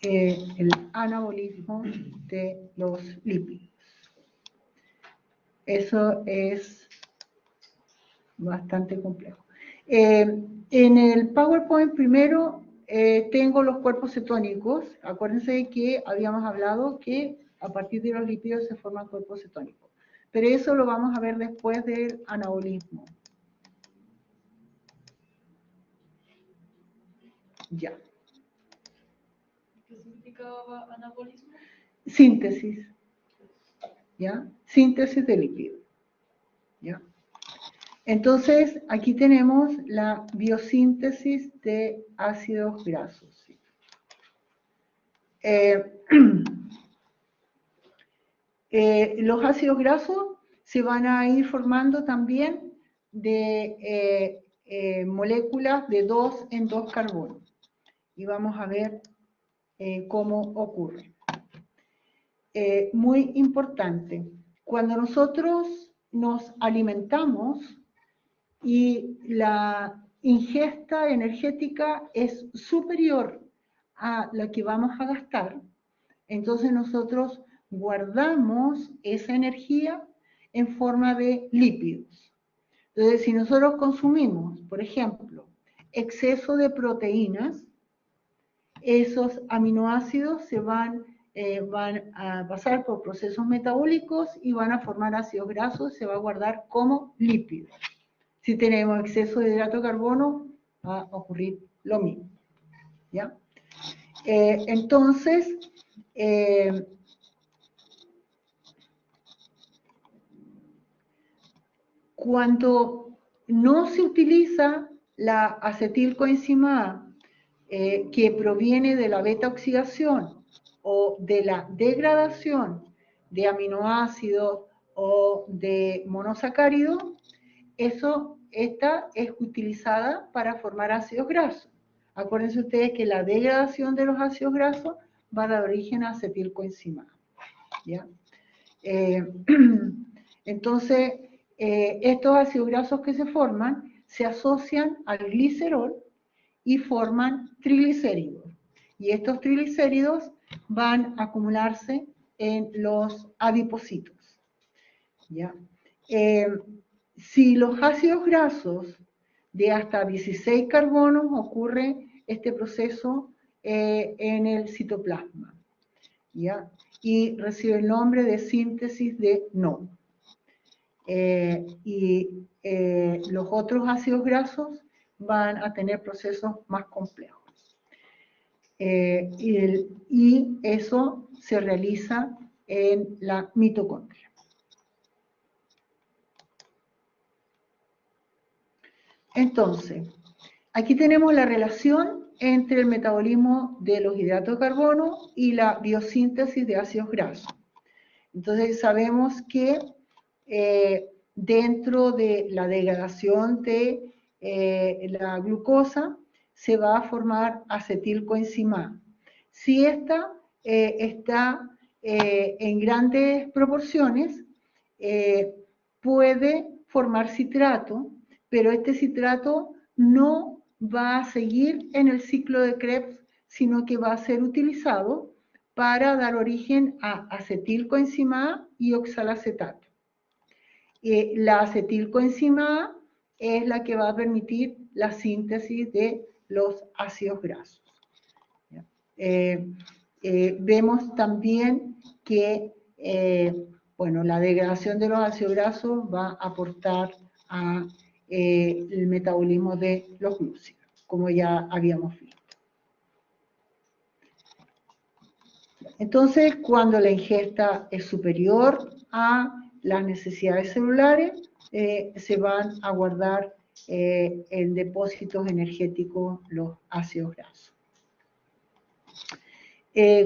el anabolismo de los lípidos. Eso es bastante complejo. En el PowerPoint primero tengo los cuerpos cetónicos. Acuérdense que habíamos hablado que a partir de los lípidos se forman cuerpos cetónicos. Pero eso lo vamos a ver después del anabolismo. Ya. ¿Qué significaba anabolismo? Síntesis. ¿Ya? Síntesis de lípido. ¿Ya? Entonces, aquí tenemos la biosíntesis de ácidos grasos. Los ácidos grasos se van a ir formando también de moléculas de 2 en 2 carbonos. Y vamos a ver cómo ocurre. Muy importante, cuando nosotros nos alimentamos y la ingesta energética es superior a la que vamos a gastar, entonces nosotros guardamos esa energía en forma de lípidos. Entonces, si nosotros consumimos, por ejemplo, exceso de proteínas, esos aminoácidos se van a pasar por procesos metabólicos y van a formar ácidos grasos, se va a guardar como lípidos. Si tenemos exceso de hidrato de carbono, va a ocurrir lo mismo. ¿Ya? Entonces, cuando no se utiliza la acetilcoenzima A, que proviene de la beta-oxidación o de la degradación de aminoácidos o de monosacáridos, esta es utilizada para formar ácidos grasos. Acuérdense ustedes que la degradación de los ácidos grasos va a dar origen a acetilcoenzima A. ¿Ya? Entonces, estos ácidos grasos que se forman se asocian al glicerol y forman triglicéridos. Y estos triglicéridos van a acumularse en los adipocitos. ¿Ya? Si los ácidos grasos de hasta 16 carbonos ocurre este proceso en el citoplasma. ¿Ya? Y recibe el nombre de síntesis de NO. Los otros ácidos grasos van a tener procesos más complejos. Y eso se realiza en la mitocondria. Entonces, aquí tenemos la relación entre el metabolismo de los hidratos de carbono y la biosíntesis de ácidos grasos. Entonces, sabemos que dentro de la degradación de la glucosa se va a formar acetilcoenzima A. Si esta está en grandes proporciones, puede formar citrato, pero este citrato no va a seguir en el ciclo de Krebs, sino que va a ser utilizado para dar origen a acetilcoenzima A y oxalacetato. La acetilcoenzima A es la que va a permitir la síntesis de los ácidos grasos. Vemos también que la degradación de los ácidos grasos va a aportar a el metabolismo de los glúcidos, como ya habíamos visto. Entonces, cuando la ingesta es superior a las necesidades celulares, se van a guardar en depósitos energéticos los ácidos grasos.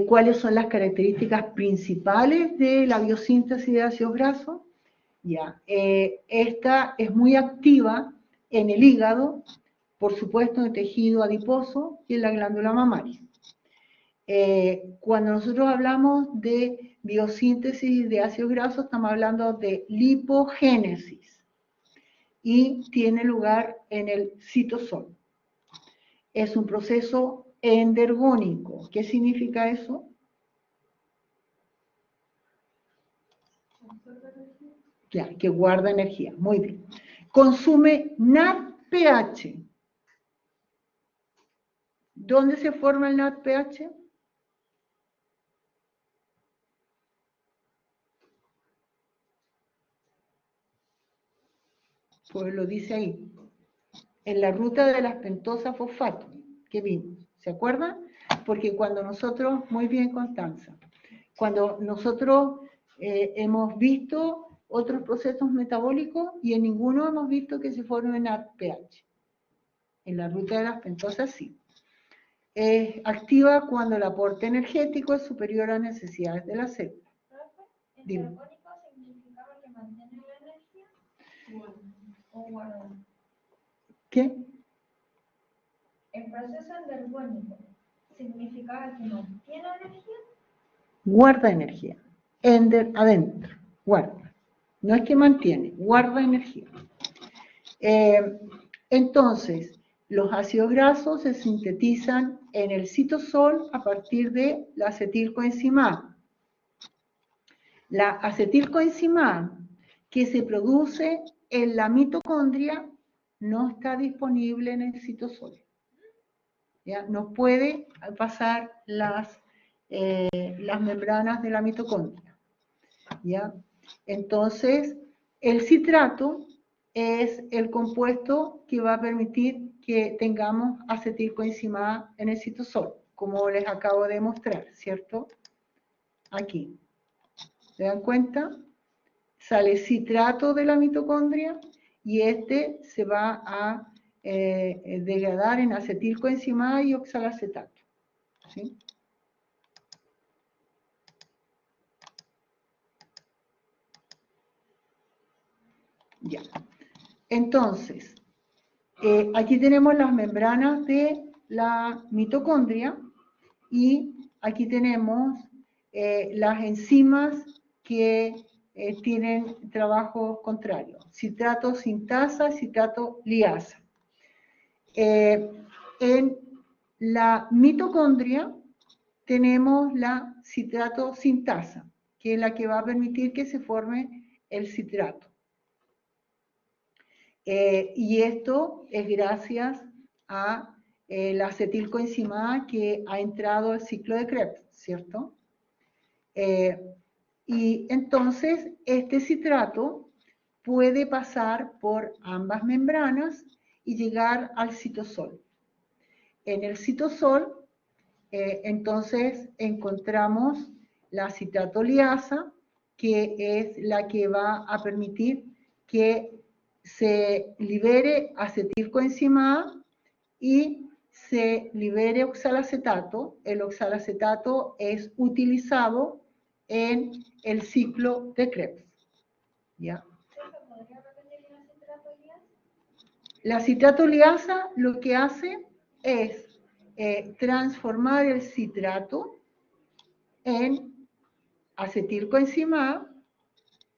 ¿Cuáles son las características principales de la biosíntesis de ácidos grasos? Ya, esta es muy activa en el hígado, por supuesto en el tejido adiposo y en la glándula mamaria. Cuando nosotros hablamos de biosíntesis de ácidos grasos, estamos hablando de lipogénesis y tiene lugar en el citosol. Es un proceso endergónico. ¿Qué significa eso? Ya, que guarda energía. Muy bien. Consume NADPH. ¿Dónde se forma el NADPH? Pues lo dice ahí. En la ruta de las pentosas fosfato que vimos. ¿Se acuerdan? Porque cuando nosotros, muy bien Constanza, cuando nosotros hemos visto otros procesos metabólicos y en ninguno hemos visto que se forme NADPH. En la ruta de las pentosas sí. Es activa cuando el aporte energético es superior a las necesidades de la célula. ¿Endergónico significaba que mantiene la energía? ¿O guarda? ¿Qué? El proceso endergónico significaba que mantiene energía. Guarda energía. Adentro. Guarda. No es que mantiene, guarda energía. Entonces, los ácidos grasos se sintetizan en el citosol a partir de la acetilcoenzima A. La acetilcoenzima A que se produce en la mitocondria no está disponible en el citosol. ¿Ya? No puede pasar las membranas de la mitocondria. ¿Ya? Entonces, el citrato es el compuesto que va a permitir que tengamos acetilcoenzima A en el citosol, como les acabo de mostrar, ¿cierto? Aquí. ¿Se dan cuenta? Sale citrato de la mitocondria y este se va a degradar en acetilcoenzima A y oxalacetato. ¿Sí? Ya. Entonces, aquí tenemos las membranas de la mitocondria y aquí tenemos las enzimas que tienen trabajo contrario. Citrato sintasa, citrato liasa. En la mitocondria tenemos la citrato sintasa, que es la que va a permitir que se forme el citrato. Y esto es gracias a la acetilcoenzima A que ha entrado al ciclo de Krebs, ¿cierto? Y entonces este citrato puede pasar por ambas membranas y llegar al citosol. En el citosol, entonces encontramos la citratoliasa, que es la que va a permitir que se libere acetilcoenzima A y se libere oxalacetato. El oxalacetato es utilizado en el ciclo de Krebs. ¿Ya? ¿Podría repetir la citratoliasa? La citratoliasa lo que hace es transformar el citrato en acetilcoenzima A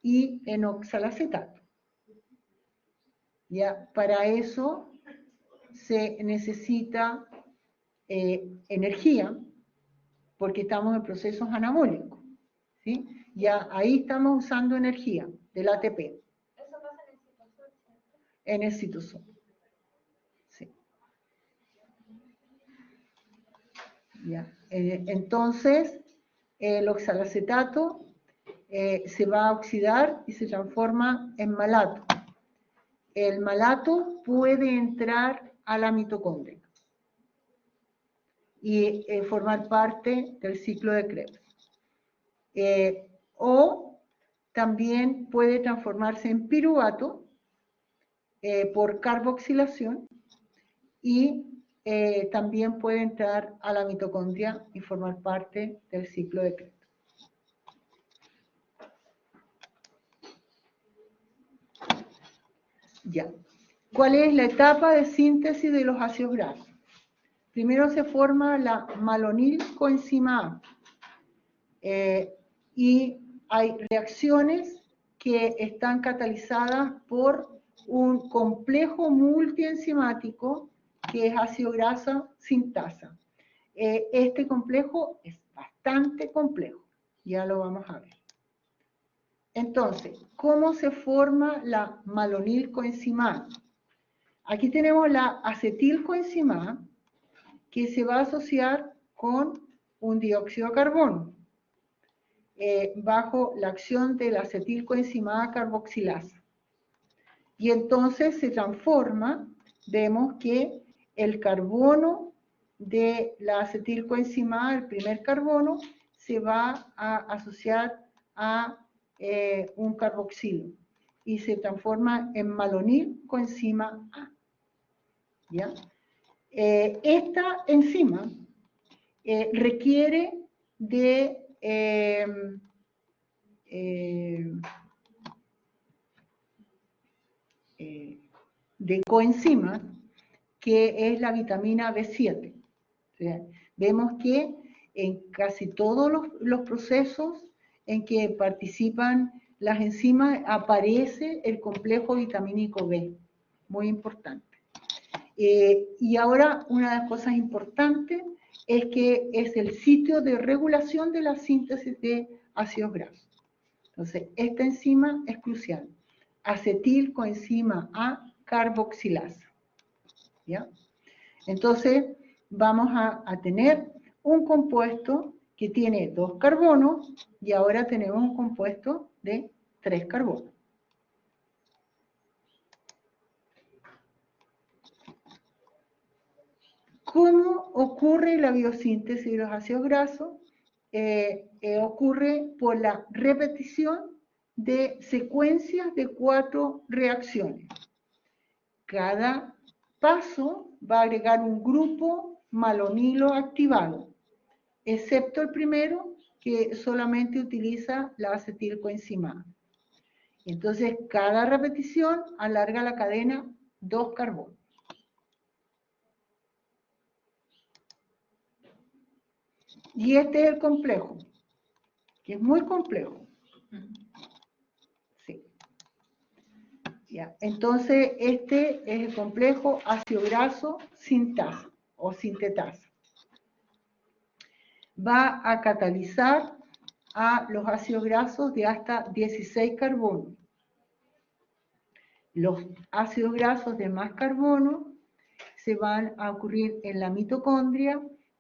y en oxalacetato. ¿Ya? Para eso se necesita energía, porque estamos en procesos anabólicos. ¿Sí? Ya ahí estamos usando energía del ATP. Eso pasa en el citosol, ¿cierto? En el citosol. Sí. ¿Ya? Entonces, el oxalacetato se va a oxidar y se transforma en malato. El malato puede entrar a la mitocondria y formar parte del ciclo de Krebs. O también puede transformarse en piruvato por carboxilación y también puede entrar a la mitocondria y formar parte del ciclo de Krebs. Ya. ¿Cuál es la etapa de síntesis de los ácidos grasos? Primero se forma la malonilcoenzima A y hay reacciones que están catalizadas por un complejo multienzimático que es ácido grasa sintasa. este complejo es bastante complejo. Ya lo vamos a ver. Entonces, ¿cómo se forma la malonilcoenzima A? Aquí tenemos la acetilcoenzima A, que se va a asociar con un dióxido de carbono, bajo la acción de la acetilcoenzima A carboxilasa. Y entonces se transforma, vemos que el carbono de la acetilcoenzima A, el primer carbono, se va a asociar a un carboxilo y se transforma en malonilcoenzima A. ¿Ya? Esta enzima requiere de coenzima, que es la vitamina B7. O sea, vemos que en casi todos los procesos en que participan las enzimas aparece el complejo vitamínico B, muy importante. Y ahora una de las cosas importantes es que es el sitio de regulación de la síntesis de ácidos grasos. Entonces, esta enzima es crucial. Acetilcoenzima A carboxilasa. ¿Ya? Entonces, vamos a tener un compuesto que tiene 2 carbonos y ahora tenemos un compuesto de 3 carbonos. ¿Cómo ocurre la biosíntesis de los ácidos grasos? Ocurre por la repetición de secuencias de 4 reacciones. Cada paso va a agregar un grupo malonilo activado, excepto el primero, que solamente utiliza la acetilcoenzima A. Entonces, cada repetición alarga la cadena 2 carbonos. Y este es el complejo, que es muy complejo. Sí. Ya. Entonces, este es el complejo ácido graso sintasa o sintetasa. Va a catalizar a los ácidos grasos de hasta 16 carbonos. Los ácidos grasos de más carbono se van a ocurrir en la mitocondria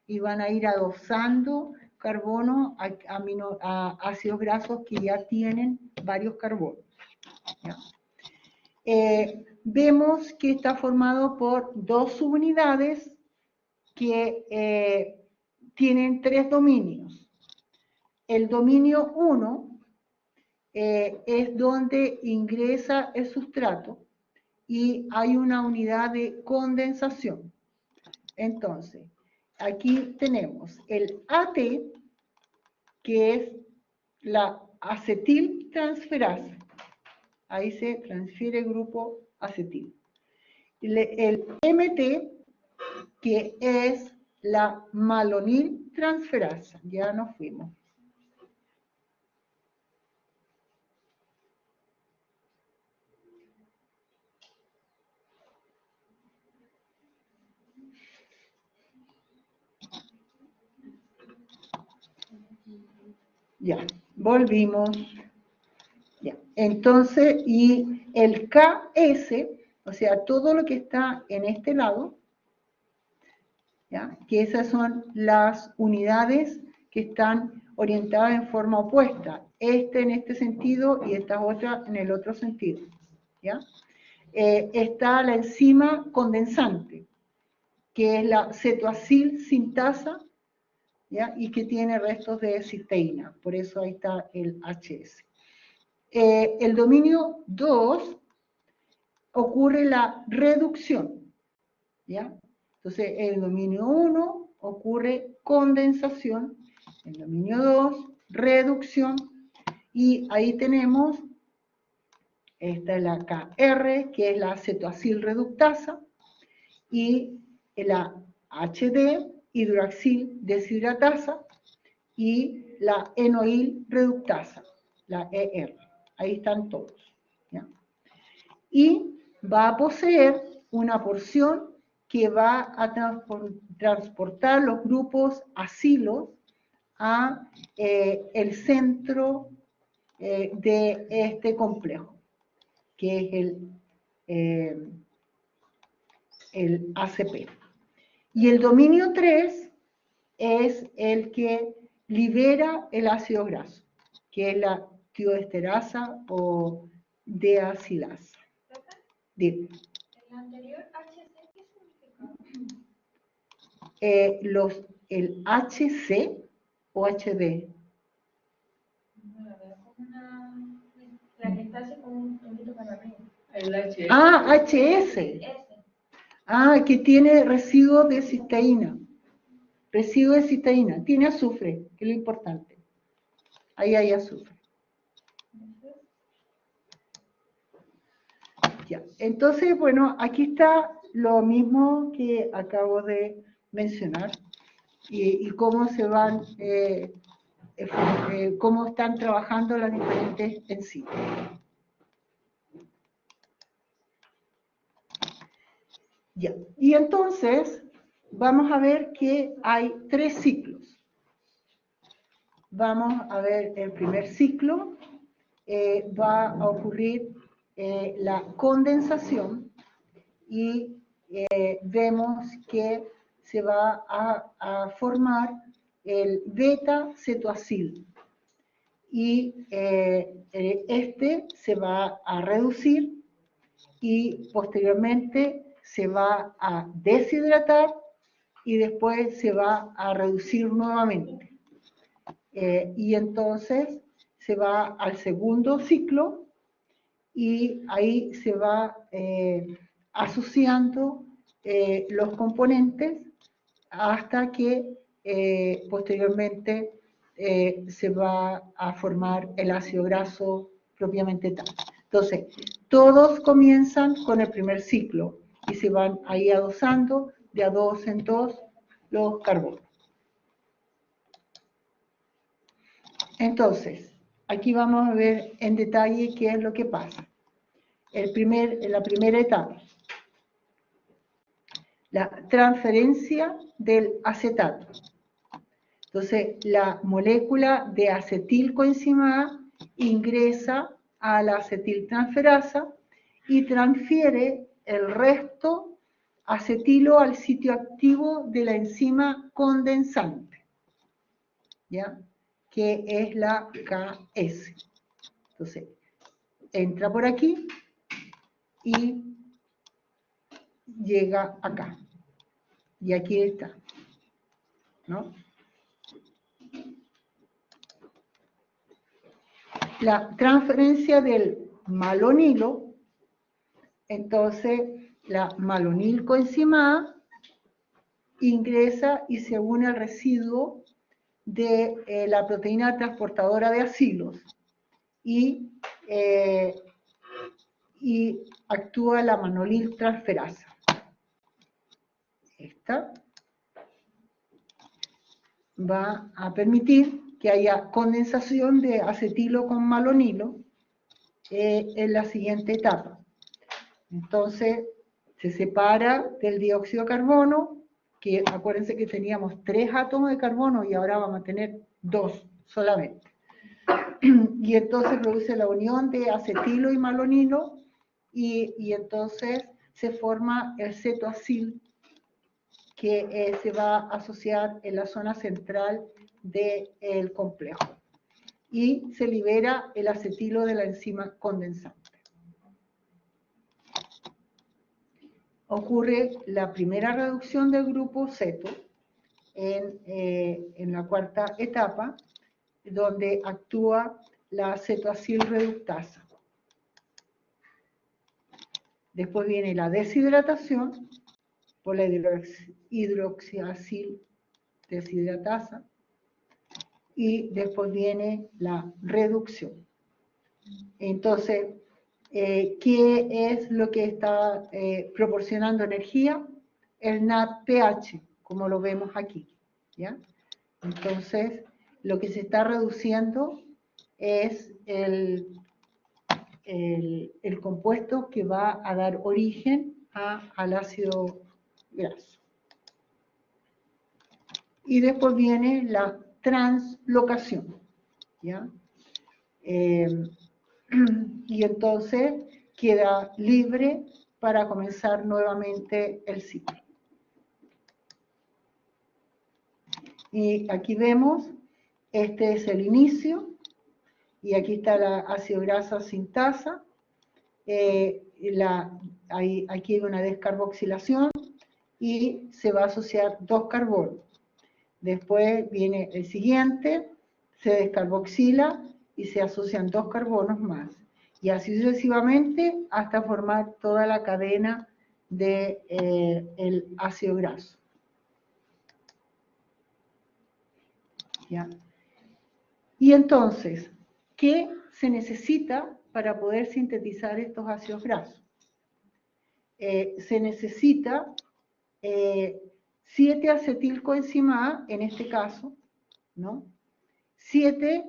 y van a ir adosando carbono a ácidos grasos que ya tienen varios carbonos. ¿Ya? Vemos que está formado por 2 subunidades que tienen 3 dominios. El dominio 1 es donde ingresa el sustrato y hay una unidad de condensación. Entonces, aquí tenemos el AT, que es la acetiltransferasa. Ahí se transfiere el grupo acetil. El MT, que es la maloniltransferasa. Ya nos fuimos. Ya, volvimos. Ya. Entonces, y el KS, o sea, todo lo que está en este lado, ¿ya? Que esas son las unidades que están orientadas en forma opuesta. Este en este sentido y esta otra en el otro sentido. ¿Ya? Está la enzima condensante, que es la cetoacil sintasa, ¿ya? Y que tiene restos de cisteína. Por eso ahí está el HS. El dominio 2 ocurre la reducción, ¿ya? Entonces, en el dominio 1 ocurre condensación, en el dominio 2, reducción, y ahí tenemos, esta es la KR, que es la cetoacil reductasa, y la HD, hidroxil deshidratasa, y la enoil reductasa, la ER. Ahí están todos, ¿ya? Y va a poseer una porción que va a transportar los grupos acilos a el centro de este complejo, que es el ACP. Y el dominio 3 es el que libera el ácido graso, que es la tioesterasa o deacilasa. Dime. El anterior HC, ¿qué significaba? El HC o HB. No, la veo como la que está así como un poquito para arriba. El HS. Ah, HS. Ese. Ah, que tiene residuo de cisteína. Residuo de cisteína. Tiene azufre, que es lo importante. Ahí hay azufre. Ya. Entonces, bueno, aquí está lo mismo que acabo de mencionar y cómo se van, cómo están trabajando las diferentes enzimas. Ya. Y entonces, vamos a ver que hay 3 ciclos. Vamos a ver el primer ciclo. Va a ocurrir la condensación y vemos que se va a formar el beta-cetoacil. Y este se va a reducir y posteriormente se va a deshidratar y después se va a reducir nuevamente. Y entonces se va al segundo ciclo y ahí se va asociando los componentes hasta que posteriormente se va a formar el ácido graso propiamente tal. Entonces, todos comienzan con el primer ciclo y se van ahí adosando de a 2 en 2 los carbonos. Entonces, aquí vamos a ver en detalle qué es lo que pasa. La primera etapa, la transferencia del acetato. Entonces, la molécula de acetilcoenzima A ingresa a la acetiltransferasa y transfiere el resto acetilo al sitio activo de la enzima condensante, ¿ya? Que es la KS. Entonces, entra por aquí y llega acá. Y aquí está, ¿no? La transferencia del malonilo, entonces la malonilcoenzima A ingresa y se une al residuo de la proteína transportadora de acilos y actúa la manoliltransferasa. Esta va a permitir que haya condensación de acetilo con malonilo en la siguiente etapa. Entonces, se separa del dióxido de carbono, que acuérdense que teníamos 3 átomos de carbono y ahora vamos a tener 2 solamente. Y entonces produce la unión de acetilo y malonilo y entonces se forma el cetoacil que se va a asociar en la zona central del complejo. Y se libera el acetilo de la enzima condensante. Ocurre la primera reducción del grupo ceto en la cuarta etapa, donde actúa la cetoacil reductasa. Después viene la deshidratación por la hidroxiacil deshidratasa y después viene la reducción. Entonces, ¿qué es lo que está proporcionando energía? El NADPH, como lo vemos aquí, ¿ya? Entonces, lo que se está reduciendo es el compuesto que va a dar origen al ácido graso. Y después viene la translocación, ¿ya? Y entonces queda libre para comenzar nuevamente el ciclo. Y aquí vemos, este es el inicio, y aquí está la ácido grasa sintasa. Aquí hay una descarboxilación y se va a asociar 2 carbonos. Después viene el siguiente, se descarboxila y se asocian 2 carbonos más. Y así sucesivamente hasta formar toda la cadena del ácido graso. ¿Ya? Y entonces, ¿qué se necesita para poder sintetizar estos ácidos grasos? Se necesita 7-acetilcoenzima A, en este caso, ¿no? 7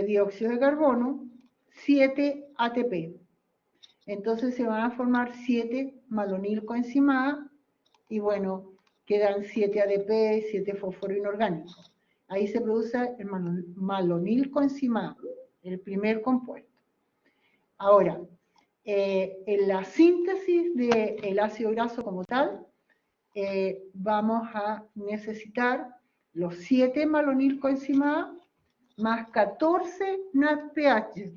dióxido de carbono, 7 ATP. Entonces se van a formar 7 malonilcoenzima A y bueno, quedan 7 ADP, 7 fósforo inorgánico. Ahí se produce el malonilcoenzima A, el primer compuesto. Ahora, en la síntesis del ácido graso como tal, vamos a necesitar los 7 malonilcoenzima A más 14 NADPH,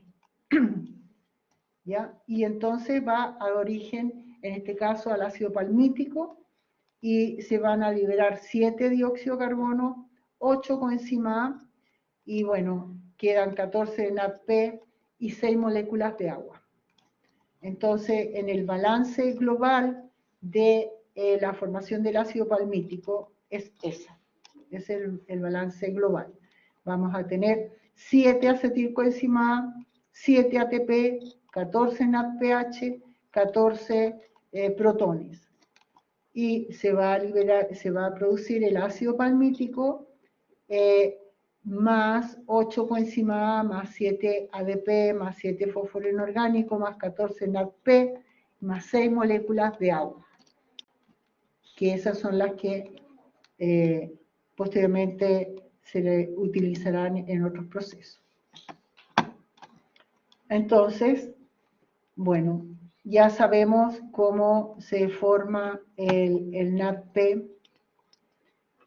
¿ya? Y entonces va a dar origen, en este caso, al ácido palmítico, y se van a liberar 7 dióxido de carbono, 8 coenzima A, y bueno, quedan 14 NADP y 6 moléculas de agua. Entonces, en el balance global de la formación del ácido palmítico es esa. Es el balance global. Vamos a tener 7 acetilcoenzima A, 7 ATP, 14 NADPH, 14 protones. Y se va a producir el ácido palmítico más 8 coenzima A, más 7 ADP, más 7 fósforo inorgánico, más 14 NADP, más 6 moléculas de agua. Que esas son las que posteriormente se utilizarán en otros procesos. Entonces, bueno, ya sabemos cómo se forma el NADP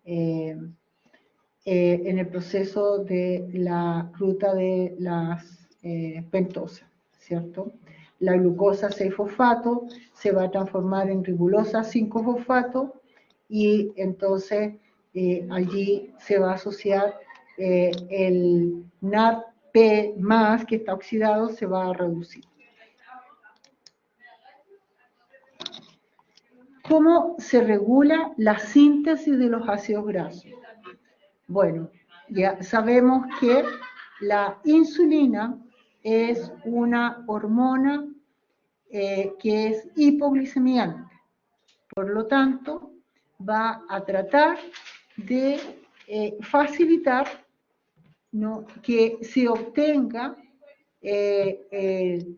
en el proceso de la ruta de las pentosas, ¿cierto? La glucosa 6-fosfato se va a transformar en ribulosa 5-fosfato y entonces allí se va a asociar el NADP más que está oxidado, se va a reducir. ¿Cómo se regula la síntesis de los ácidos grasos? Bueno, ya sabemos que la insulina es una hormona que es hipoglicemiante. Por lo tanto, va a tratar de facilitar, ¿no?, que se obtenga el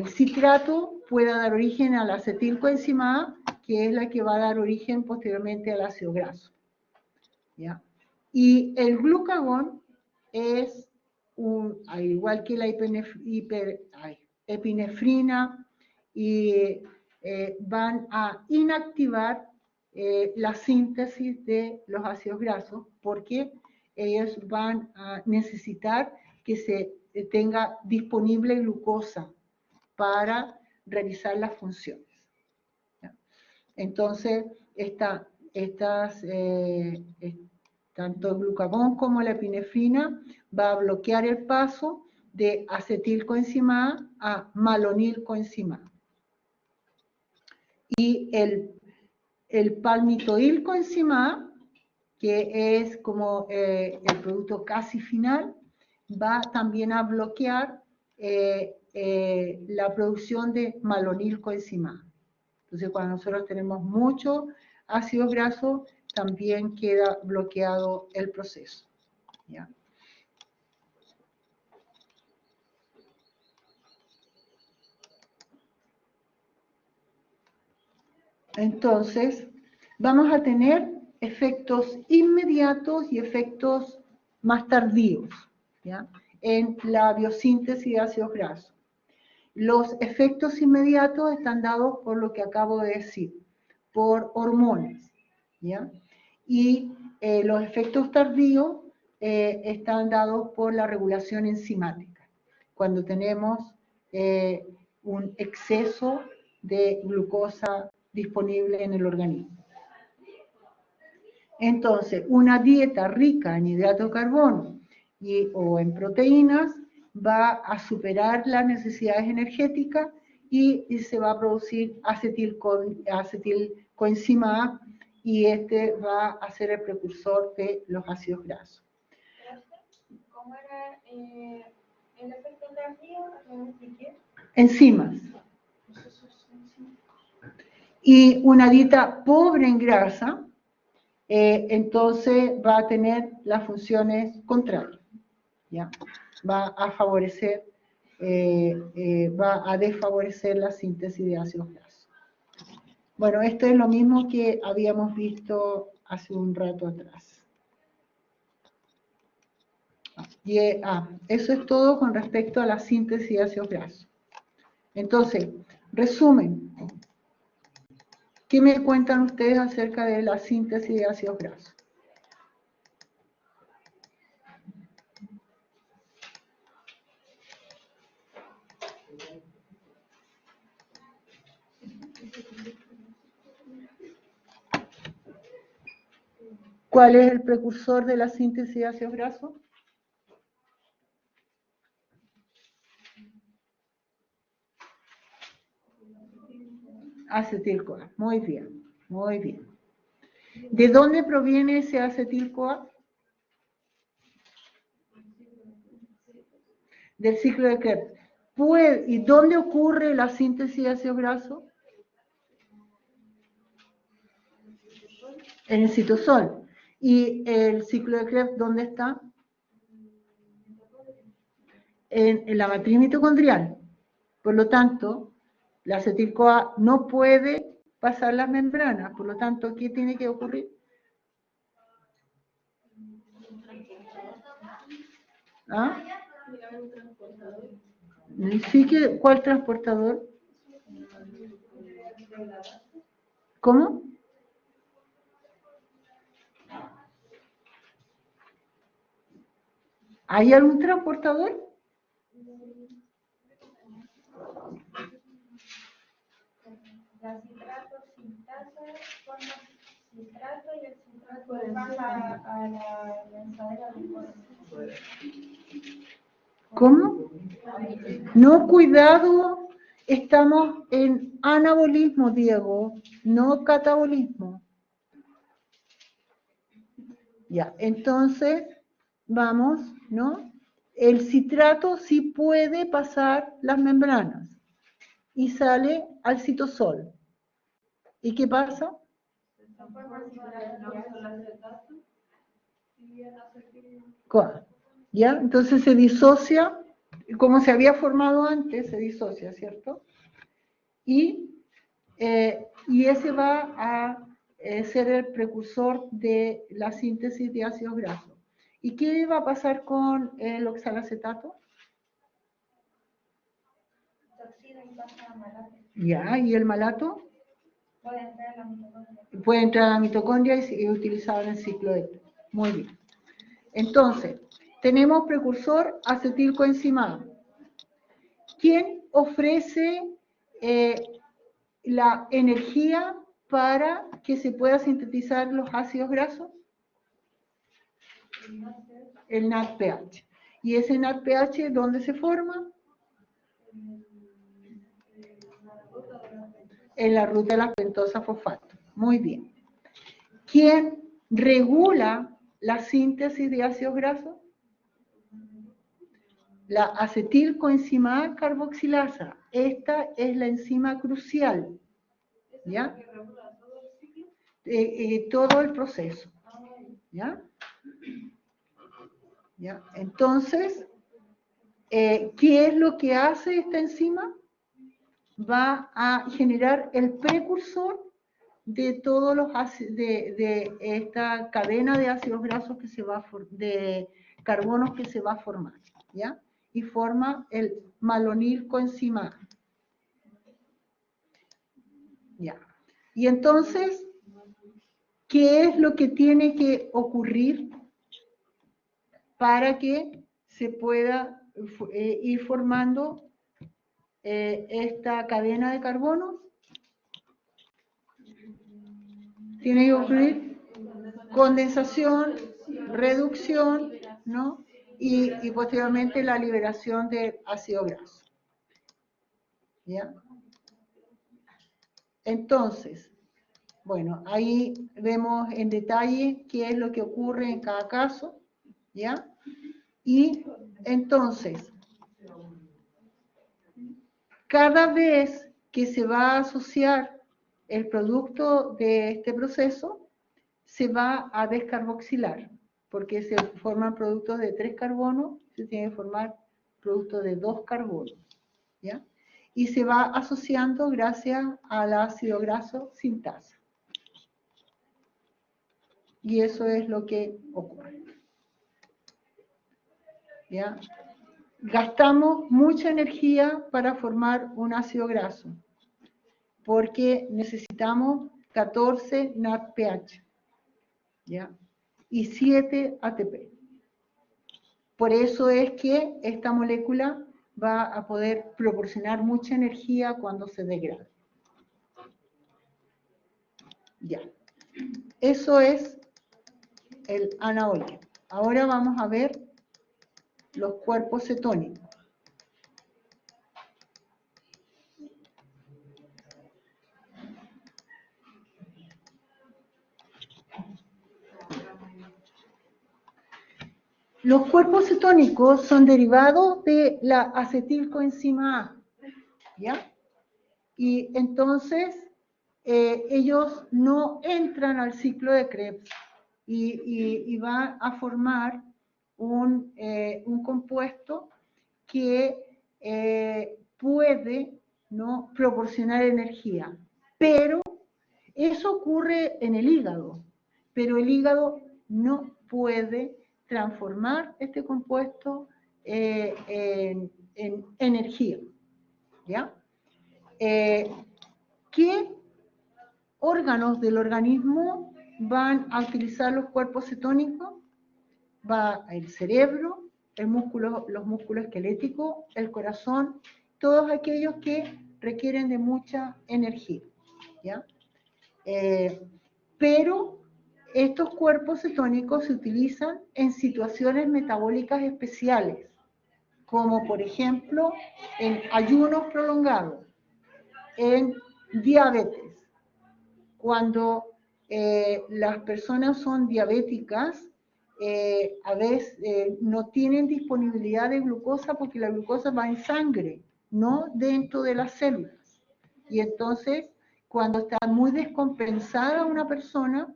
citrato pueda dar origen a la acetilcoenzima A, que es la que va a dar origen posteriormente al ácido graso. ¿Ya? Y el glucagón es, al igual que la epinefrina, y van a inactivar la síntesis de los ácidos grasos porque ellos van a necesitar que se tenga disponible glucosa para realizar las funciones. ¿Ya? Entonces, tanto el glucagón como la epinefrina va a bloquear el paso de acetilcoenzima A malonilcoenzima A. Y el palmitoilcoenzima A, que es como el producto casi final, va también a bloquear la producción de malonilcoenzima A. Entonces, cuando nosotros tenemos mucho ácido graso, también queda bloqueado el proceso. ¿Ya? Entonces, vamos a tener efectos inmediatos y efectos más tardíos, ¿ya? En la biosíntesis de ácidos grasos. Los efectos inmediatos están dados por lo que acabo de decir, por hormonas, ¿ya? Y los efectos tardíos están dados por la regulación enzimática, cuando tenemos un exceso de glucosa disponible en el organismo. Entonces, una dieta rica en hidratos de carbono o en proteínas va a superar las necesidades energéticas y se va a producir acetilcoenzima A, y este va a ser el precursor de los ácidos grasos. ¿Cómo era el efecto tardío? ¿Me expliqué? Enzimas. Y una dieta pobre en grasa, entonces va a tener las funciones contrarias, ¿ya? Va a favorecer, va a desfavorecer la síntesis de ácidos grasos. Bueno, esto es lo mismo que habíamos visto hace un rato atrás. Eso es todo con respecto a la síntesis de ácidos grasos. Entonces, resumen. ¿Qué me cuentan ustedes acerca de la síntesis de ácidos grasos? ¿Cuál es el precursor de la síntesis de ácidos grasos? Acetil-CoA. Muy bien, muy bien. ¿De dónde proviene ese acetil-CoA? Del ciclo de Krebs. ¿Y dónde ocurre la síntesis de ácidos grasos? En el citosol. ¿Y el ciclo de Krebs dónde está? En la matriz mitocondrial. Por lo tanto, la acetil-CoA no puede pasar las membranas. Por lo tanto, ¿qué tiene que ocurrir? ¿Ah? ¿Sí que cuál transportador? ¿Cómo? ¿Hay algún transportador? La citrato sintasa forma citrato y el citrato baja a la lanzadera glucosa. ¿Cómo? No, cuidado, estamos en anabolismo, Diego, no catabolismo. Ya, entonces, vamos, ¿no? El citrato sí puede pasar las membranas y sale al citosol. ¿Y qué pasa? ¿Ya? Entonces se disocia, como se había formado antes, se disocia, ¿cierto? Y ese va a ser el precursor de la síntesis de ácidos grasos. ¿Y qué va a pasar con el oxalacetato? Ya, ¿y el malato? Puede entrar a la mitocondria. Puede entrar a la mitocondria y es utilizado en el ciclo de Krebs. Muy bien. Entonces, tenemos precursor acetilcoenzima A. ¿Quién ofrece la energía para que se pueda sintetizar los ácidos grasos? El NADPH. ¿Y ese NADPH dónde se forma? En la ruta de la pentosa fosfato. Muy bien. ¿Quién regula la síntesis de ácidos grasos? La acetilcoenzima A carboxilasa. Esta es la enzima crucial. ¿Ya? Todo el proceso. ¿Ya? ¿Ya? Entonces, ¿qué es lo que hace esta enzima? Va a generar el precursor de todos los de esta cadena de ácidos grasos que se va de carbonos que se va a formar, ¿ya? Y forma el malonil coenzima A. ¿Ya? Y entonces, ¿qué es lo que tiene que ocurrir para que se pueda ir formando esta cadena de carbonos? Tiene que ocurrir condensación, reducción, ¿no? Y posteriormente la liberación de ácido graso. ¿Ya? Entonces, bueno, ahí vemos en detalle qué es lo que ocurre en cada caso, ¿ya? Y entonces, cada vez que se va a asociar el producto de este proceso, se va a descarboxilar, porque se forman productos de 3 carbonos, se tiene que formar productos de 2 carbonos, ¿ya? Y se va asociando gracias al ácido graso sintasa. Y eso es lo que ocurre, ¿ya? Gastamos mucha energía para formar un ácido graso, porque necesitamos 14 NADPH, ¿ya? Y 7 ATP. Por eso es que esta molécula va a poder proporcionar mucha energía cuando se degrade. Ya. Eso es el anabólico. Ahora vamos a ver los cuerpos cetónicos. Los cuerpos cetónicos son derivados de la acetilcoenzima A, ¿ya? Y entonces ellos no entran al ciclo de Krebs y van a formar un compuesto que puede, ¿no?, proporcionar energía. Pero eso ocurre en el hígado, pero el hígado no puede transformar este compuesto en energía, ¿ya? ¿Qué órganos del organismo van a utilizar los cuerpos cetónicos? Va el cerebro, los músculos esqueléticos, el corazón, todos aquellos que requieren de mucha energía, ¿ya? Pero estos cuerpos cetónicos se utilizan en situaciones metabólicas especiales, como por ejemplo en ayunos prolongados, en diabetes. Cuando las personas son diabéticas, a veces no tienen disponibilidad de glucosa porque la glucosa va en sangre, no dentro de las células. Y entonces, cuando está muy descompensada una persona,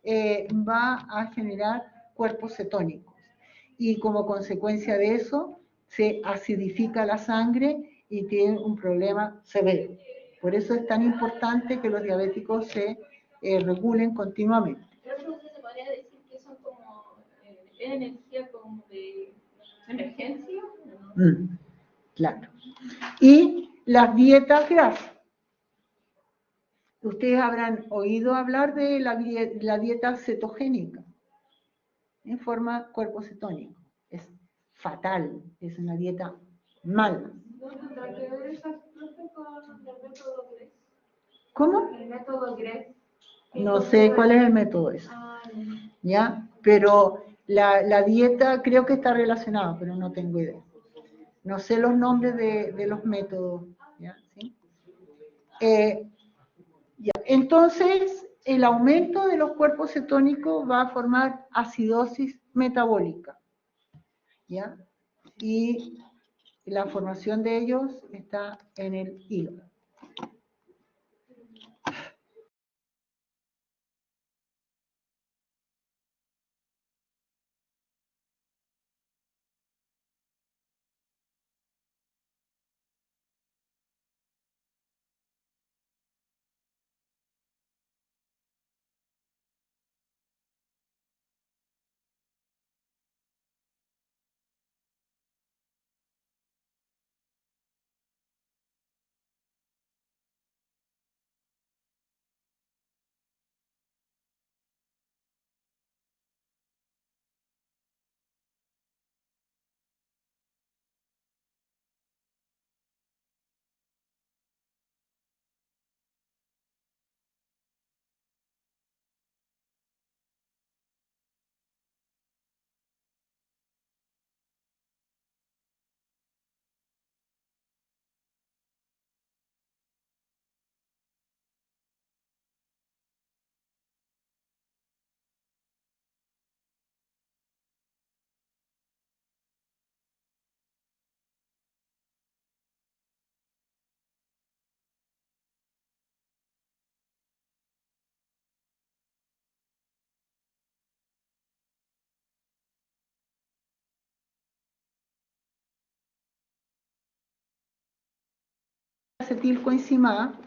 va a generar cuerpos cetónicos. Y como consecuencia de eso, se acidifica la sangre y tienen un problema severo. Por eso es tan importante que los diabéticos se regulen continuamente. Pero se podría decir que son como energía como de emergencia, ¿no? Claro. Y las dietas grasas. Ustedes habrán oído hablar de la dieta cetogénica, en forma cuerpo cetónico. Es fatal, es una dieta mala. ¿Cómo? El método GRES. No sé cuál es el método ese, ¿ya? Pero la dieta creo que está relacionada, pero no tengo idea. No sé los nombres de los métodos, ¿ya? ¿Sí? Ya. Entonces, el aumento de los cuerpos cetónicos va a formar acidosis metabólica, ¿ya? Y la formación de ellos está en el hígado. acetilcoenzima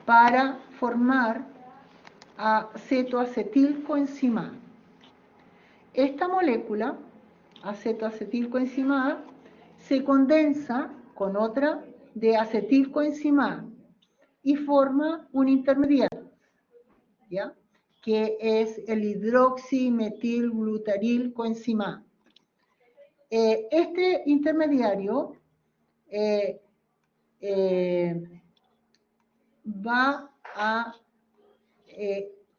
para formar acetoacetilcoenzima. Esta molécula, acetoacetilcoenzima, se condensa con otra de acetilcoenzima y forma un intermediario, ¿ya? Que es el hidroximetilglutarilcoenzima. Este intermediario va a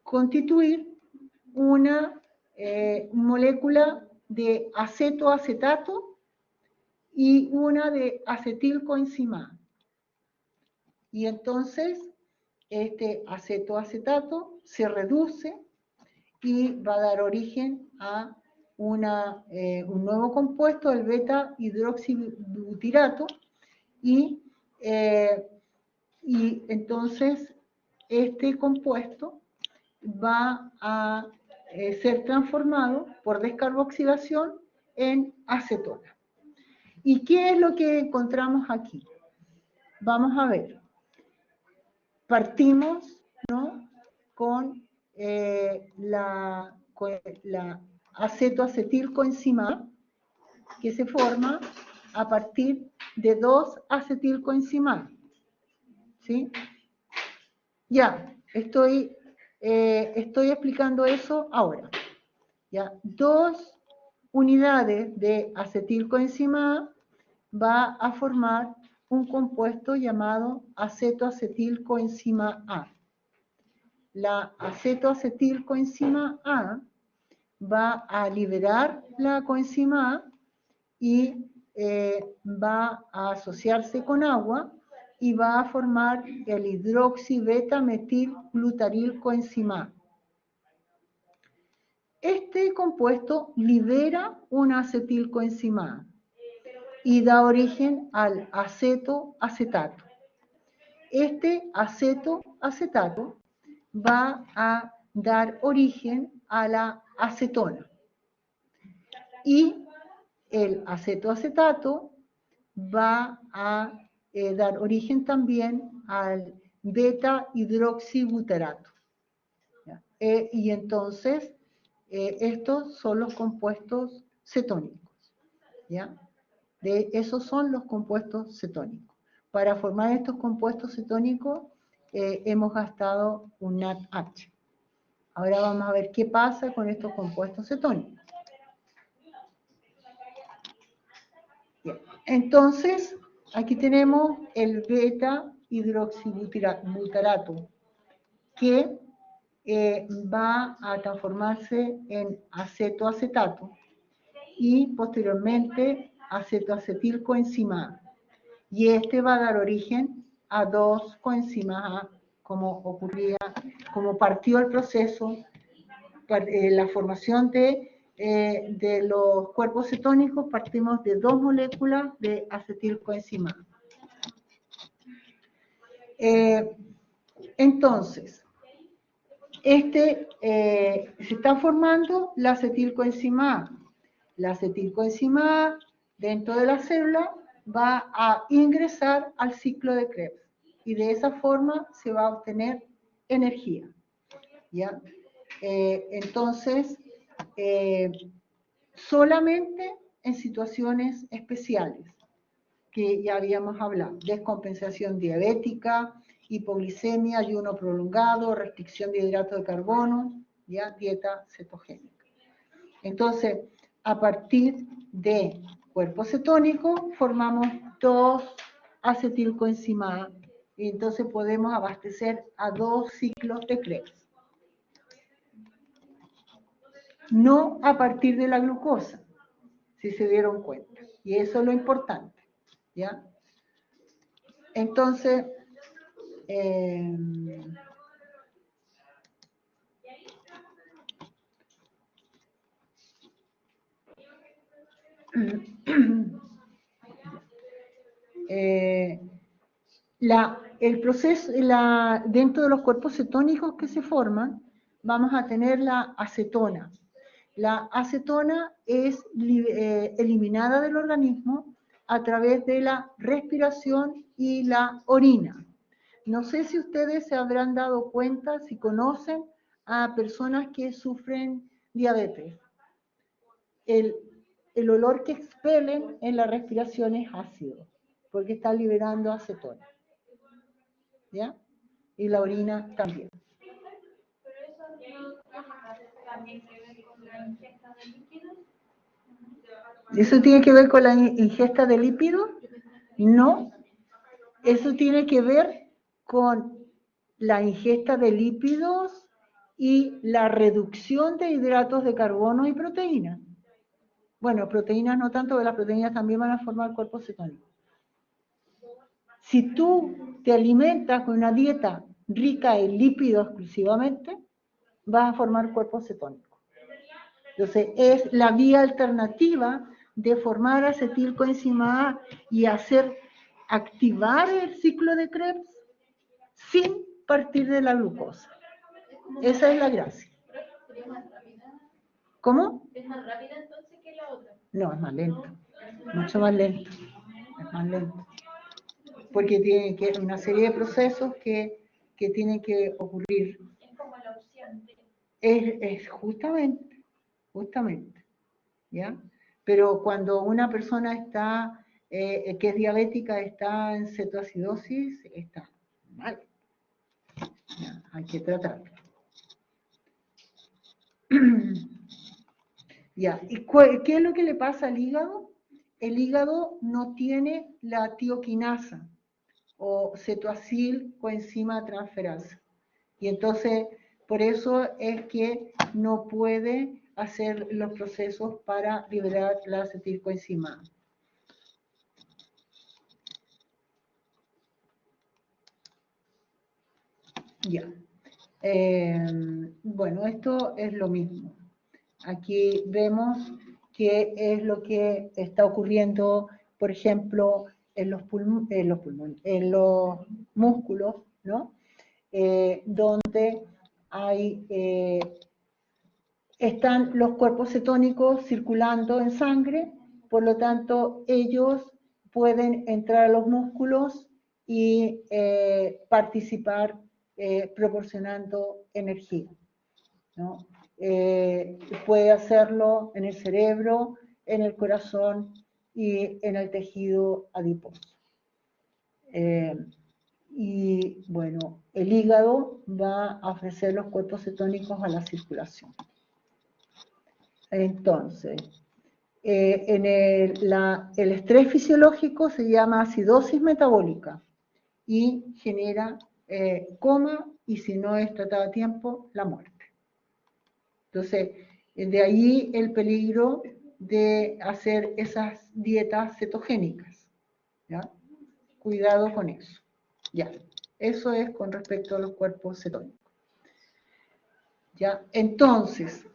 constituir una molécula de acetoacetato y una de acetilcoenzima. Y entonces este acetoacetato se reduce y va a dar origen a un nuevo compuesto, el beta hidroxibutirato, y entonces este compuesto va a ser transformado por descarboxilación en acetona. ¿Y qué es lo que encontramos aquí? Vamos a ver. Partimos, ¿no?, con la acetoacetilcoenzima, que se forma a partir de 2 acetilcoenzima. ¿Sí? Ya, estoy explicando eso ahora. ¿Ya? 2 unidades de acetilcoenzima va a formar un compuesto llamado acetoacetilcoenzima A. La acetoacetilcoenzima A va a liberar la coenzima A y va a asociarse con agua y va a formar el hidroxibeta-metilglutarilcoenzima. Este compuesto libera una acetilcoenzima y da origen al acetoacetato. Este acetoacetato va a dar origen a la acetona. Y el acetoacetato va a dar origen también al beta hidroxibuterato. Y entonces, estos son los compuestos cetónicos. ¿Ya? Esos son los compuestos cetónicos. Para formar estos compuestos cetónicos hemos gastado un NADH. Ahora vamos a ver qué pasa con estos compuestos cetónicos. Bien. Entonces, aquí tenemos el beta hidroxibuterato, que va a transformarse en acetoacetato y posteriormente acetoacetilcoenzima. Y este va a dar origen a 2 coenzimas A, como partió el proceso, la formación de los cuerpos cetónicos. Partimos de 2 moléculas de acetilcoenzima. Entonces, se está formando la acetilcoenzima A. La acetilcoenzima A, dentro de la célula, va a ingresar al ciclo de Krebs y de esa forma se va a obtener energía. ¿Ya? Entonces, solamente en situaciones especiales que ya habíamos hablado: descompensación diabética, hipoglicemia, ayuno prolongado, restricción de hidrato de carbono, ¿ya? Dieta cetogénica. Entonces, a partir de cuerpos cetónicos formamos 2 acetilcoenzima A y entonces podemos abastecer a 2 ciclos de Krebs. No a partir de la glucosa, si se dieron cuenta. Y eso es lo importante, ¿ya? Entonces, el proceso, dentro de los cuerpos cetónicos que se forman, vamos a tener la acetona. La acetona es eliminada del organismo a través de la respiración y la orina. No sé si ustedes se habrán dado cuenta, si conocen a personas que sufren diabetes. El olor que expelen en la respiración es ácido, porque está liberando acetona. ¿Ya? Y la orina también. Pero eso no también que ver con la ingesta de líquidos. ¿Eso tiene que ver con la ingesta de lípidos? No. Eso tiene que ver con la ingesta de lípidos y la reducción de hidratos de carbono y proteínas. Bueno, proteínas no tanto, porque las proteínas también van a formar cuerpos cetónicos. Si tú te alimentas con una dieta rica en lípidos exclusivamente, vas a formar cuerpos cetónicos. Entonces, es la vía alternativa de formar acetilcoenzima A y activar el ciclo de Krebs sin partir de la glucosa. Esa es la gracia. ¿Sería más rápida? ¿Cómo? ¿Es más rápida entonces que la otra? No, es más lento. Mucho más lento. Es más lento. Porque tiene que una serie de procesos que tienen que ocurrir. Es como la opción. Es justamente, ¿ya? Pero cuando una persona está, que es diabética, está en cetoacidosis, está mal. ¿Ya? Hay que tratarlo. Ya, ¿y qué es lo que le pasa al hígado? El hígado no tiene la tioquinasa o cetoacilcoenzima transferasa. Y entonces, por eso es que no puede hacer los procesos para liberar la acetilcoenzima. Ya. Bueno, esto es lo mismo. Aquí vemos qué es lo que está ocurriendo, por ejemplo, en los pulmones, en los músculos, ¿no? Donde están los cuerpos cetónicos circulando en sangre, por lo tanto, ellos pueden entrar a los músculos y participar proporcionando energía, ¿no? Puede hacerlo en el cerebro, en el corazón y en el tejido adiposo. Y bueno, el hígado va a ofrecer los cuerpos cetónicos a la circulación. Entonces, el estrés fisiológico se llama acidosis metabólica y genera coma y si no es tratado a tiempo, la muerte. Entonces, de ahí el peligro de hacer esas dietas cetogénicas, ¿ya? Cuidado con eso. Ya, eso es con respecto a los cuerpos cetónicos. Ya, entonces,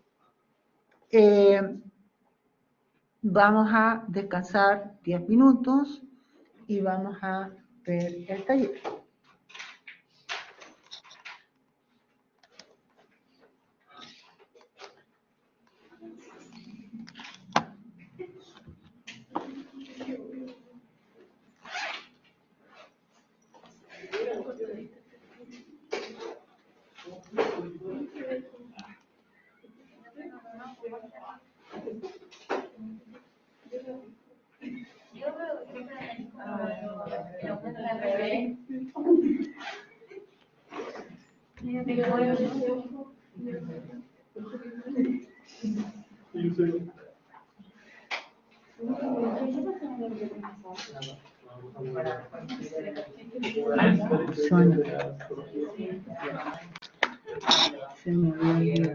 vamos a descansar 10 minutos y vamos a ver el taller. Yo veo que es como el aumento al revés. Se me olvidó.